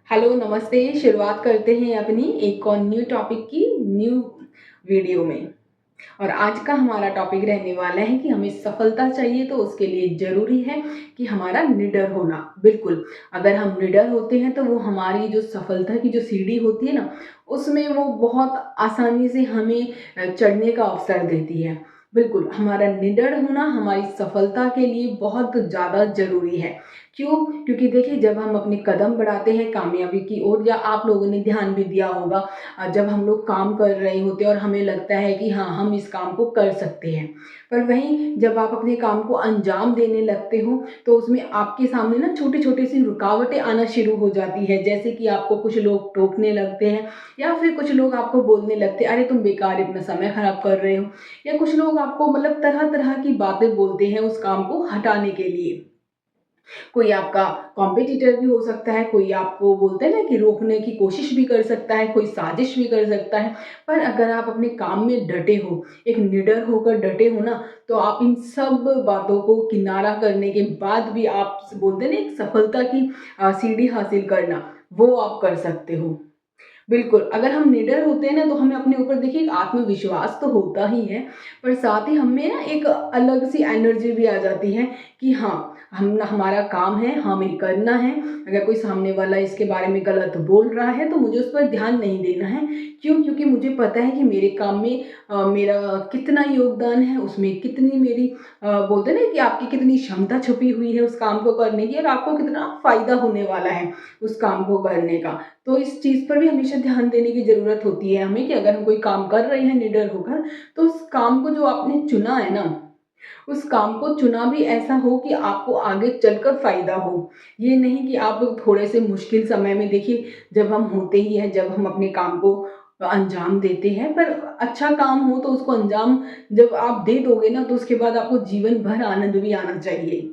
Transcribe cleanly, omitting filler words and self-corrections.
Hello, नमस्ते। शुरुआत करते हैं अपनी एक और न्यू टॉपिक की न्यू वीडियो में। और आज का हमारा टॉपिक रहने वाला है कि हमें सफलता चाहिए तो उसके लिए ज़रूरी है कि हमारा निडर होना। बिल्कुल, अगर हम निडर होते हैं तो वो हमारी जो सफलता की जो सीढ़ी होती है ना, उसमें वो बहुत आसानी से हमें चढ़ने का अवसर देती है। बिल्कुल, हमारा निडर होना हमारी सफलता के लिए बहुत ज़्यादा ज़रूरी है। क्यों? क्योंकि देखिए, जब हम अपने कदम बढ़ाते हैं कामयाबी की ओर, या आप लोगों ने ध्यान भी दिया होगा, जब हम लोग काम कर रहे होते हैं और हमें लगता है कि हाँ, हम इस काम को कर सकते हैं। पर वहीं जब आप अपने काम को अंजाम देने लगते हो, तो उसमें आपके सामने ना छोटी-छोटी सी रुकावटें आना शुरू हो जाती है। जैसे कि आपको कुछ लोग टोकने लगते हैं, या फिर कुछ लोग आपको बोलने लगते हैं, "अरे! तुम बेकार अपना समय खराब कर रहे हो।" या कुछ लोग आपको मतलब तरह-तरह की बातें बोलते हैं उस काम को हटाने के लिए। कोई आपका कॉम्पिटिटर भी हो सकता है, कोई आपको बोलते हैं ना कि रोकने की कोशिश भी कर सकता है, कोई साजिश भी कर सकता है। पर अगर आप अपने काम में डटे हो, एक निडर होकर डटे हो ना, तो आप इन सब बातों को किनारा करने के बाद भी आप बोलते हैं ना, एक सफलता की सीढ़ी हासिल करना, वो आप कर सकते हो। बिल्कुल, अगर हम निडर होते हैं ना, तो हमें अपने ऊपर देखिए एक आत्मविश्वास तो होता ही है, पर साथ ही हमें ना एक अलग सी एनर्जी भी आ जाती है कि हाँ, हम हमारा काम है, हमें करना है। अगर कोई सामने वाला इसके बारे में गलत बोल रहा है, तो मुझे उस पर ध्यान नहीं देना है। क्यों? क्योंकि मुझे पता है कि मेरे काम में मेरा कितना योगदान है, उसमें कितनी मेरी बोलते हैं ना कि आपकी कितनी क्षमता छुपी हुई है उस काम को करने की, और आपको कितना फ़ायदा होने वाला है उस काम को करने का। तो इस चीज़ पर भी हमेशा ध्यान देने की ज़रूरत होती है हमें, कि अगर हम कोई काम कर रहे हैं निडर होकर, तो उस काम को जो आपने चुना है ना, उस काम को चुना भी ऐसा हो कि आपको आगे चलकर फ़ायदा हो। ये नहीं कि आप थोड़े से मुश्किल समय में, देखिए, जब हम होते ही हैं, जब हम अपने काम को अंजाम देते हैं, पर अच्छा काम हो तो उसको अंजाम जब आप दे दोगे ना, तो उसके बाद आपको जीवन भर आनंद भी आना चाहिए।